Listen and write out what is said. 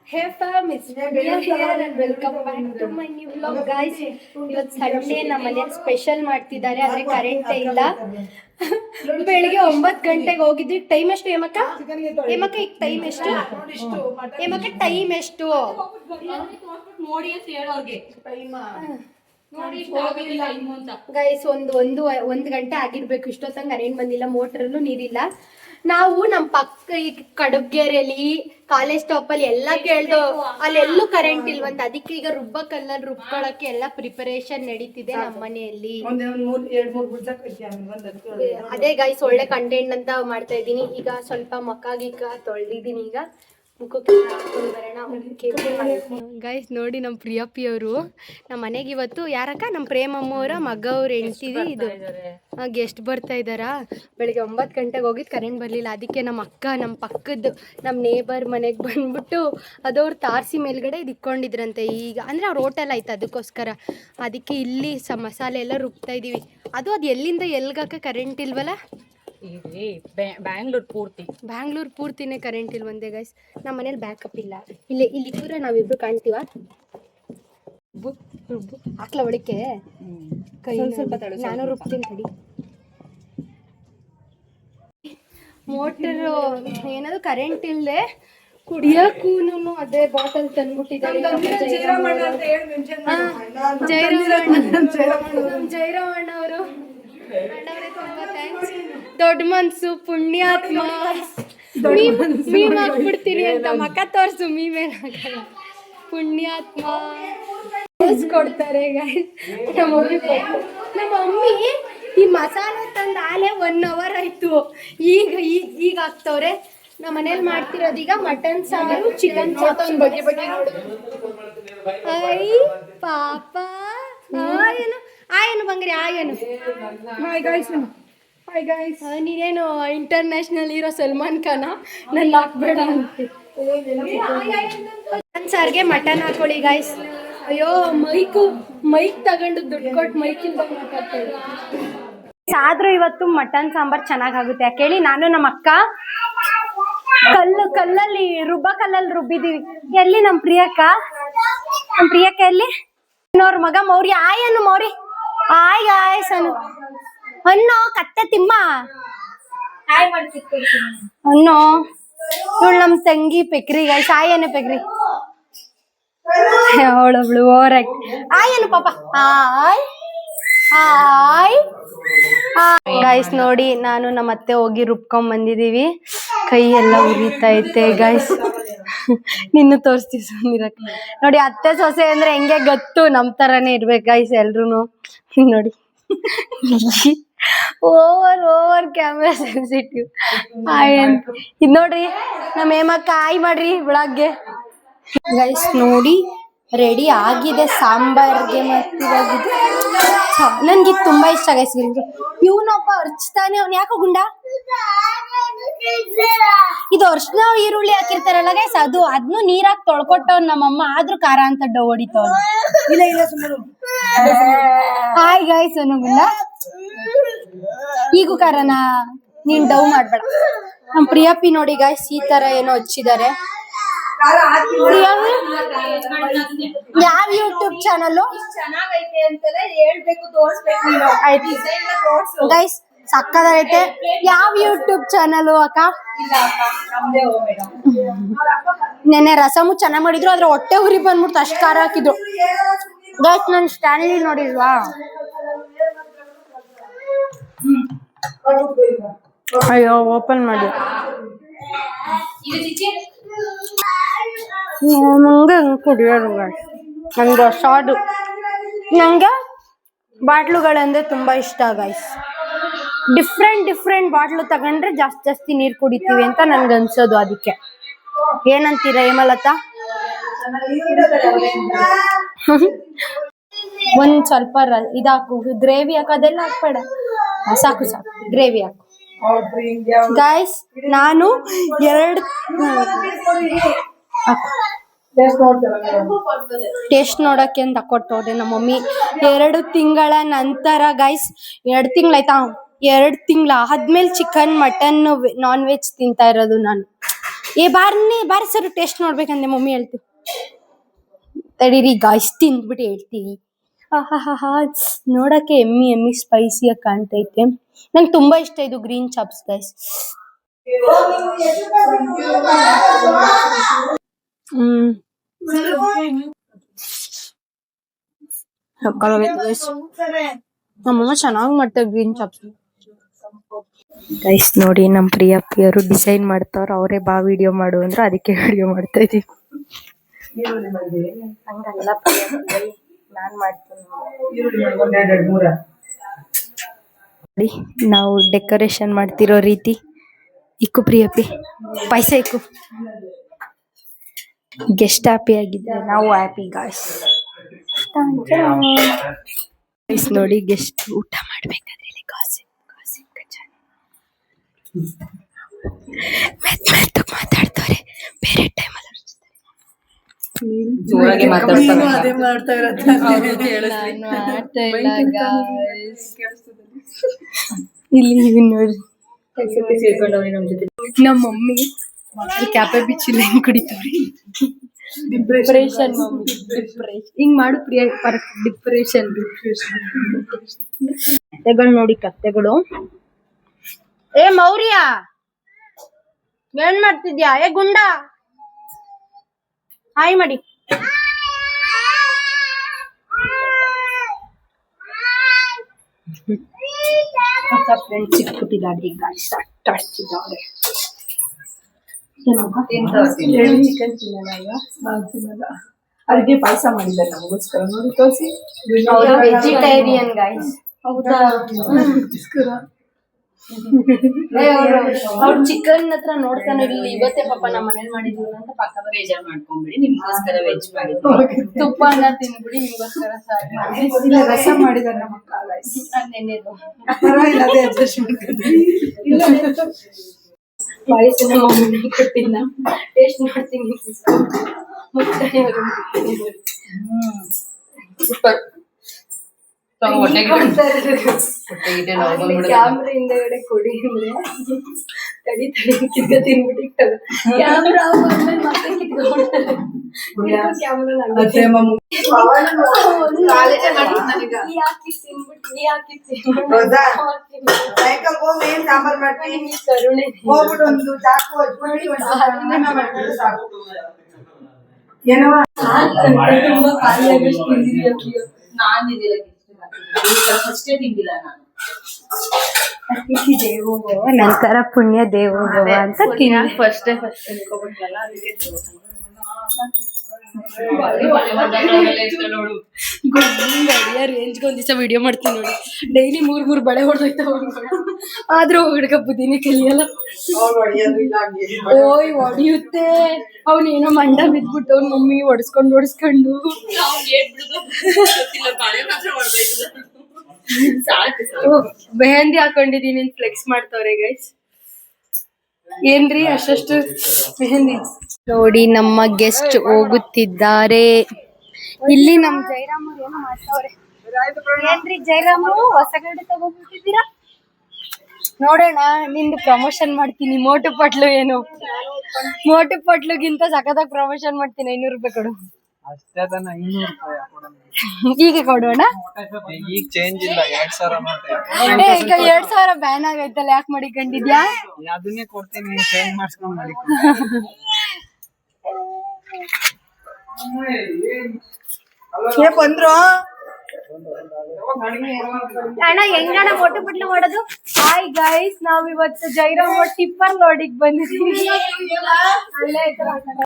Hey fam, it's Priya here and welcome back to my new vlog guys. ಇವತ್ತು Sunday ನಮ್ಮ ಮನೆಯಲ್ಲಿ special ಮಾಡ್ತಿದ್ದಾರೆ ಆದ್ರೆ ಕರೆಂಟ್ ಇಲ್ಲ. ಬೆಳಿಗ್ಗೆ 9 ಗಂಟೆಗೆ ಹೋಗಿದ್ವಿ. ಟೈಮ್ ಎಷ್ಟು ಏಮಕ್ಕ? ಏಮಕ್ಕ ಈಗ ಟೈಮ್ ಎಷ್ಟು? ಏಮಕ್ಕ ಟೈಮ್ ಎಷ್ಟು? ನೋಡಿ ಅಂತ ಹೇಳೋರ್ಗೆ ಟೈಮ್ ನೋಡಿ ಗೈಸ್ ಒಂದು ಗಂಟೆ ಆಗಿರ್ಬೇಕು. ಇಷ್ಟೊತ್ತಂಗೆ ಕರೆಂಟ್ ಬಂದಿಲ್ಲ, ಮೋಟ್ರಲ್ಲೂ ನೀರಿಲ್ಲ. ನಾವು ನಮ್ಮ ಪಕ್ಕ ಈ ಕಡಬ್ಗೆರೆಯಲ್ಲಿ ಕಾಲೇಜ್ ಸ್ಟಾಪ್ ಅಲ್ಲಿ ಎಲ್ಲ ಕೇಳ್ದು ಅಲ್ಲೆಲ್ಲೂ ಕರೆಂಟ್ ಇಲ್ವಂತ. ಅದಕ್ಕೆ ಈಗ ರುಬ್ಕೊಳಕ್ಕೆ ಎಲ್ಲ ಪ್ರಿಪರೇಷನ್ ನಡೀತಿದೆ ನಮ್ಮ ಮನೆಯಲ್ಲಿ. ಅದೇ ಗೈಸ್ ಒಳ್ಳೆ ಕಂಟೆಂಟ್ ಅಂತ ಮಾಡ್ತಾ ಇದ್ದೀನಿ. ಈಗ ಸ್ವಲ್ಪ ಮಕ್ಕಾಗಿಕ್ಕ ತೊಳೆದಿದ್ದೀನಿ. ಈಗ ಗೈಸ್ ನೋಡಿ ನಮ್ಮ ಪ್ರಿಯಪ್ಪಿ ಅವರು ನಮ್ಮ ಮನೆಗೆ ಇವತ್ತು ಯಾರಕ್ಕ ನಮ್ಮ ಪ್ರೇಮಮ್ಮ ಅವರ ಮಗ ಅವ್ರು ಹೆಂಡ್ತಿದಿ ಇದು ಗೆಸ್ಟ್ ಬರ್ತಾ ಇದ್ದಾರಾ. ಬೆಳಿಗ್ಗೆ 9 ಗಂಟೆಗೆ ಹೋಗಿದ್ದು ಕರೆಂಟ್ ಬರಲಿಲ್ಲ. ಅದಕ್ಕೆ ನಮ್ಮ ಅಕ್ಕ ನಮ್ಮ ಪಕ್ಕದ್ದು ನಮ್ಮ ನೇಬರ್ ಮನೆಗೆ ಬಂದ್ಬಿಟ್ಟು ಅದವ್ರು ತಾರಸಿ ಮೇಲ್ಗಡೆ ಇದು ಇಟ್ಕೊಂಡಿದ್ರಂತೆ. ಈಗ ಅಂದರೆ ಅವ್ರ ಹೋಟೆಲ್ ಆಯ್ತು, ಅದಕ್ಕೋಸ್ಕರ ಅದಕ್ಕೆ ಇಲ್ಲಿ ಮಸಾಲೆ ಎಲ್ಲ ರುಬ್ತಾ ಇದ್ದೀವಿ. ಅದು ಎಲ್ಲಿಂದ ಎಲ್ಗಾಕ ಕರೆಂಟ್ ಇಲ್ವಲ್ಲ. ಬ್ಯಾಂಗ್ಳೂರ್ ಪೂರ್ತಿನೇ ಕರೆಂಟ್ ಇಲ್ವಂದೆ ಗೈಸ್. ನಮ್ಮ ಮನೇಲಿ ಬ್ಯಾಕಪ್ ಇಲ್ಲ. ಇಲ್ಲಿ ಕೂಡ ನಾವಿಬ್ರು ಕಾಣ್ತೀವ. ಹಾಕ್ಲ ಒಳಕ್ಕೆ ಕೈ ಸ್ವಲ್ಪ ನಾನು ರುಬ್ತೀನಿ ತಡಿ. ಮೋಟರ್ ಏನಾದ್ರು ಕರೆಂಟ್ ಇಲ್ಲದೆ ಕುಡಿಯಕ್ಕೂ ಅದೇ ಬಾಟಲ್ ತಂದ್ಬಿಟ್ಟಿದ್ದಾರೆ. ಜೈರಾಮಣ್ಣ ಅವರು ತುಂಬಾ ಥ್ಯಾಂಕ್ಸ್. ದೊಡ್ಡ ಮನ್ಸು, ಪುಣ್ಯಾತ್ಮ. ಮೀಮ್ ಹಾಕ್ಬಿಡ್ತೀನಿ ಅಂತ ಮಕ್ಕ ತೋರ್ಸು, ಮೀಮೇನಾಗಲ್ಲ. ಪುಣ್ಯಾತ್ಮ ಕೊಡ್ತಾರೆ ಗೈಸ್. ನಮ್ಮ ಮಮ್ಮಿ ಈ ಮಸಾಲೆ ತಂದು ಆಲೆ 1 hour ಆಯ್ತು. ಈಗ ಹಾಕ್ತವ್ರೆ. ನಮ್ಮ ಮನೇಲಿ ಮಾಡ್ತಿರೋದೀಗ ಮಟನ್ ಸಾರು, ಚಿಕನ್ ಬಗ್ಗೆ ಐ ಪಾಪ ಆಯನು ಬಂಗ್ರಿ ಆಯನು. ನೀನೇನು ಇಂಟರ್ನ್ಯಾಷನಲ್ ಹೀರೋ ಸಲ್ಮಾನ್ ಖಾನ ನನ್ನ ಹಾಕ್ಬೇಡ ಅಂತ. ಸಾರ್ಗೆ ಮಟನ್ ಹಾಕೊಳ್ಳಿ ಗಾಯ್ಸ್. ಅಯ್ಯೋ ಮೈಕ್ ತಗೊಂಡು ದುಡ್ಡು ಕೊಟ್ಟು ಮೈಕಿಂದ ಮಾತಾಡ್ತಾರೆ. ಆದ್ರೂ ಇವತ್ತು ಮಟನ್ ಸಾಂಬಾರ್ ಚೆನ್ನಾಗಾಗುತ್ತೆ. ಯಾಕೆ ಹೇಳಿ, ನಾನು ನಮ್ಮ ಅಕ್ಕ ಕಲ್ಲಲ್ಲಿ ರುಬ್ಬಿದೀವಿ. ಎಲ್ಲಿ ನಮ್ಮ ಪ್ರಿಯಕ್ಕ ಎಲ್ಲಿ? ಇನ್ನೋರ್ ಮಗ ಮೌರಿ. ಆಯನು ಮೌರಿ ಆಯ್ ಗಾಯ್ಸ್ ಅನ್ನು ಕತ್ತೆ ತಿಮ್ಮ ಅನ್ನು. ಇವಳು ನಮ್ಮ ತಂಗಿ ಪೆಕ್ರಿ ಗಾಯ್ಸ್. ಆಯೇನೆ ಪೆಕ್ರಿ ಅವಳೊಬ್ಳು ಓವರ್ ಆಯೇನು ಪಾಪ. ಗಾಯ್ಸ್ ನೋಡಿ, ನಾನು ನಮ್ಮ ಅತ್ತೆ ಹೋಗಿ ರುಬ್ಕೊಂಡ್ ಬಂದಿದೀವಿ. ಕೈ ಎಲ್ಲ ಉರಿತಾ ಐತೆ ಗಾಯ್ಸ್. ನಿನ್ನ ತೋರಿಸ್ತೀವಿ ಸುಮ್ಮನಿರಕ್ಕೆ. ನೋಡಿ ಅತ್ತೆ ಸೊಸೆ ಅಂದ್ರೆ ಹೆಂಗೆ ಗೊತ್ತು, ನಮ್ ತರಾನೇ ಇರ್ಬೇಕು ಗಾಯ್ಸ್ ಎಲ್ರು. ನೋಡಿ ಓವರ್ ಕ್ಯಾಮ್ರಾ ಸೆನ್ಸಿಟಿವ್. ಇದು ನೋಡ್ರಿ ನಮ್ಮ ಹೇಮಕ್ಕ ಆಯ್ ಮಾಡ್ರಿ ಬೆಳಗ್ಗೆ. ಗೈಸ್ ನೋಡಿ ರೆಡಿ ಆಗಿದೆ ಸಾಂಬಾರ್ಗೆ. ಮತ್ತಿದಾಗಿದೆ. ನನ್ಗಿದು ತುಂಬಾ ಇಷ್ಟ ಗೈಸ್. ಇವನೊಬ್ಬ ಅರ್ಚ್ತಾನೆ. ಅವ್ನು ಯಾಕೋ ಗುಂಡ. ಇದು ಅರ್ಶಿನ ಈರುಳ್ಳಿ ಹಾಕಿರ್ತಾರಲ್ಲ ಗೈಸ್, ಅದನ್ನು ನೀರಾಗಿ ತೊಳ್ಕೊಟ್ಟವ್ ನಮ್ಮಮ್ಮ. ಆದ್ರೂ ಖಾರ ಅಂತ ಡವ್ ಹೊಡಿತವ್. ಹಾಯ್ ಗೈಸ್ ಅನ್ನೋ ಗುಂಡ. ಈಗೂ ಖಾರನಾ? ನೀನ್ ಡವ್ ಮಾಡ್ಬೇಡ. ನಮ್ ಪ್ರಿಯಪ್ಪಿ ನೋಡಿ ಗೈಸ್ ಈ ತರ ಏನೋ ಹಚ್ಚಿದ್ದಾರೆ. ಯಾವ ಯೂಟ್ಯೂಬ್ ಚಾನಲ್ ಚೆನ್ನಾಗೈತೆ ಅಂತೆಲ್ಲ ಹೇಳ್ಬೇಕು, ತೋರಿಸ್ಬೇಕು ಗೈಸ್. ಸಕ್ಕದಾಗೈತೆ. ಯಾವ ಯೂಟ್ಯೂಬ್ ಚಾನಲ್ ಅಕ್ಕ? ನೆನ್ನೆ ರಸಮು ಚೆನ್ನಾಗ್ ಮಾಡಿದ್ರು, ಆದ್ರೆ ಹೊಟ್ಟೆ ಉರಿ ಬಂದ್ಬಿಡ್ತು, ಅಷ್ಟು ಖಾರ ಹಾಕಿದ್ರು ಗೈಸ್. ನನ್ ಸ್ಟ್ಯಾನ್ಲಿ ನೋಡಿಲ್ವಾ? ಅಯ್ಯೋ ಓಪನ್ ಮಾಡಿ. ನಂಗೆ ಕುಡಿಯೋದು ನಂಗೆ ಶಾಡು. ನಂಗೆ ಬಾಟ್ಲುಗಳಂದ್ರೆ ತುಂಬಾ ಇಷ್ಟ ಗೈಸ್. ಡಿಫ್ರೆಂಟ್ ಬಾಟ್ಲು ತಗೊಂಡ್ರೆ ಜಾಸ್ತಿ ನೀರು ಕುಡಿತೀವಿ ಅಂತ ನನ್ಗೆ ಅನ್ಸೋದು. ಅದಕ್ಕೆ ಏನಂತೀರ ಹೇಮಲತಾ? ಒಂದ್ ಸ್ವಲ್ಪ ಇದಾಕು, ಗ್ರೇವಿ ಹಾಕು. ಅದೆಲ್ಲ ಹಾಕ್ಬೇಡ, ಸಾಕು ಗ್ರೇವಿ ಹಾಕು ಗೈಸ್. ನಾನು ಟೇಸ್ಟ್ ನೋಡಕ್ಕೆ ಅಂತ ಕೊಟ್ಟವ್ರೆ ನಮ್ಮ ಮಮ್ಮಿ. 2 ತಿಂಗಳ ನಂತರ ಗೈಸ್, 2 ತಿಂಗಳಾಯ್ತಾ? 2 ತಿಂಗಳ ಆದ್ಮೇಲೆ ಚಿಕನ್ ಮಟನ್ ನಾನ್ ವೆಜ್ ತಿಂತಾ ಇರೋದು ನಾನು. ಬಾರಿ ಸರ್ ಟೇಸ್ಟ್ ನೋಡ್ಬೇಕಂದೆ ಮಮ್ಮಿ ಹೇಳ್ತು. ತಡೀರಿ ಗಾಯ್ಸ್ ತಿಂದ್ಬಿಟ್ಟು ಹೇಳ್ತೀವಿ. ಆಹಾಹಾ ನೋಡಕ್ಕೆ ಎಮ್ಮಿ ಸ್ಪೈಸಿಯಾಗಿ ಕಾಣ್ತೈತೆ. ನಂಗೆ ತುಂಬಾ ಇಷ್ಟ ಇದು ಗ್ರೀನ್ ಚಾಪ್ಸ್ ಗೈಸ್. ನಮ್ಮಮ್ಮ ಚೆನ್ನಾಗಿ ಮಾಡ್ತಾರೆ ಗ್ರೀನ್ ಚಾಪ್ಸ್ ಗೈಸ್. ನೋಡಿ ನಮ್ ಪ್ರಿಯಪ್ಪಿಯವರು ಡಿಸೈನ್ ಮಾಡ್ತಾವ್ರ. ಅವರೇ ಬಾ ವಿಡಿಯೋ ಮಾಡು ಅಂದ್ರು, ಅದಕ್ಕೆ ವಿಡಿಯೋ ಮಾಡ್ತಾ ಇದೀವಿ. ಹಂಗಲ್ಲ ನಾನ್ ಮಾಡ್ತೀನಿ. ನಾವು ಡೆಕೋರೇಷನ್ ಮಾಡ್ತಿರೋ ರೀತಿ. ಇಕ್ಕು ಪ್ರಿಯಪ್ಪಿ ಪೈಸಾ ಇಕ್ಕು. ಗೆಸ್ಟ್ ಹ್ಯಾಪಿ ಆಗಿದ್ರೆ ನಾವು ಹ್ಯಾಪಿ ಗಾಯ್ಸ್. ನೋಡಿ ಗೆಸ್ಟ್ ಊಟ ಮಾಡ್ಬೇಕಾದ್ರೆ ಮೆತ್ತ ಮಾತಾಡ್ತಾರೆ. ಬೇರೆ ಟೈಮಲ್ಲಿ ಇಲ್ಲಿ ನೋಡಿ ನಮ್ಮ ಮಮ್ಮಿ ಕ್ಯಾಪೆ ಬಿಚ್ಚಿಲ್ಲ ಹೆಂಗ್ ಕುಡಿತೀವ್ರಿ. ಡಿಪ್ರೆಷನ್ ಹಿಂಗ್ ಮಾಡು ಪ್ರಿಯ. ಡಿಪ್ರೆಷನ್ ಕತ್ತೆಗಳು ನೋಡಿ ಕತ್ತೆಗಳು. ಏ ಮೌರ್ಯ ಏನ್ ಮಾಡ್ತಿದ್ಯಾ? ಏ ಗುಂಡ ಹಾಯ್ ಮಾಡಿ. ಫ್ರೆಂಡ್ಸ್ ಸಿಕ್ಬಿಟ್ಟಿದ್ದಾರೆ ಈಗ ಆಡ್ತಿದ್ದಾರೆ. ಚಿಕನ್ ತಿನ್ನಲ್ಲ ಅದಕ್ಕೆ ಪಾಯಸ ಮಾಡಿದ್ದಾರೆ ನಮಗೋಸ್ಕರ. ನೋಡಿ ತೋರಿಸಿ. Vegetarian guys. ಹೌದಾ? ಅವ್ರು ಚಿಕನ್ ಹತ್ರ ನೋಡ್ತಾನೆ ಇರ್ಲಿಲ್ಲ. ಇವತ್ತೇ ಪಾಪ ನಮ್ಮ ಮನೇಲಿ ಮಾಡಿದ್ವಿ ಅಂತ ಪಕ್ಕ ಬೇಜಾರ್ ಮಾಡ್ಕೊಂಡ್ಬಿಡಿ. ನಿಮ್ಗೋಸ್ಕರ ವೆಜ್ ಮಾಡಿದ್ವಿ. ತುಪ್ಪ ಅನ್ನ ತಿನ್ಬಿಡಿ. ನಿಮ್ಗೋಸ್ಕರ ರಸ ಮಾಡಿದಾರೆ ನಮ್ಮ ಅಕ್ಕ. ನೆನ್ನೆದು ಪಾಯಸ ನಮ್ಮ ಮಮ್ಮಿ ಕೊಟ್ಟಿಲ್ಲ. ಟೇಸ್ಟ್ ಮಾಡ್ತೀನಿ. ಸೂಪರ್. ಕ್ಯಾಮ್ರಾ ಹಿಂದೆಗಡೆ ಕೊಡಿ ಅಂದ್ರೆ ತಡಿ ಕಿತ್ಕ ತಿನ್ಬಿಟ್ಟು ಕ್ಯಾಮ್ರಾ ಮತ್ತೆ ಕಿತ್ಕೊಂಡ್ರೆ ಅತಿಥಿ ದೇವೋಭವ ನಂತರ ಪುಣ್ಯ ದೇವೋಭವ ಅಂತ ಫಸ್ಟ್ ಅನ್ಕೋಬಿಟ್ರಲ್ಲ ಅದಕ್ಕೆ ರೇಂಜ್ಗೆ ಒಂದ್ ದಿವಸ ವಿಡಿಯೋ ಮಾಡ್ತೀನಿ ನೋಡಿ. ಡೈಲಿ ಮೂರ್ ಬಳೆ ಹೊಡೆದೋಯ್ತಾವ. ಆದ್ರೂ ಹುಡುಗ ಬುದ್ಧಿನೇ ಕಲಿಯಲ್ಲ. ಓಯ್ ಹೊಡಿಯುತ್ತೆ. ಅವನೇನೋ ಮಂಡ ಬಿದ್ಬಿಟ್ಟು ಅವ್ನ ಮಮ್ಮಿ ಹೊಡ್ಸ್ಕೊಂಡು ಮೆಹಂದಿ ಹಾಕೊಂಡಿದೀನಿ ಫ್ಲೆಕ್ಸ್ ಮಾಡ್ತಾವ್ರೆ ಗೈಸ್. ಏನ್ರಿ ಅಷ್ಟು ಮೆಹಂದಿ ನೋಡಿ. ನಮ್ಮ ಗೆಸ್ಟ್ ಹೋಗುತ್ತಿದ್ದಾರೆ. ಇಲ್ಲಿ ನಮ್ ಜೈರಾಮ್ ಅವ್ರು ಏನೋ ಮಾಡ್ತಾವ್ರೆ. ಏನ್ರಿ ಜೈರಾಮು ಹೊಸ ಗಾಡಿ ತಗೋಬಿಟ್ಟಿದ್ದೀರಾ? ನೋಡೋಣ ನಿಂದು ಪ್ರಮೋಷನ್ ಮಾಡ್ತೀನಿ. ಮೋಟು ಪಟ್ಲು ಏನು ಮೋಟು ಪಟ್ಲುಗಿಂತ ಸಖತ್ತಾಗಿ ಪ್ರಮೋಷನ್ ಮಾಡ್ತೀನಿ. 500 ರೂಪಾಯಿ ಕೊಡು. ಈಗ ಕೊಡೋಣ. ಈಗ ಚೇಂಜ್ ಇಲ್ಲ. 2000 ಬ್ಯಾನ್ ಆಗೈತಲ್ಲ, ಯಾಕೆ ಮಾಡಿಕೊಂಡಿದ್ಯಾ? ಅದನ್ನೇ ಕೊಡ್ತೀನಿ, ಚೇಂಜ್ ಮಾಡಿಸ್ಕೊಂಡು ಮಾಡಿ. ಬಂದ್ರು ಅಣ್ಣ ಹೆಂಗಣ್ಣ ಮೋಟು ಪಟ್ಲು ಮಾಡೋದು? ಹಾಯ್ ಗೈಸ್, ನಾವ್ ಇವತ್ತು ಜೈರಾಮ್ ಟಿಪ್ಪರ್ ಲೋಡಿಗೆ ಬಂದಿದ್ದೀವಿ.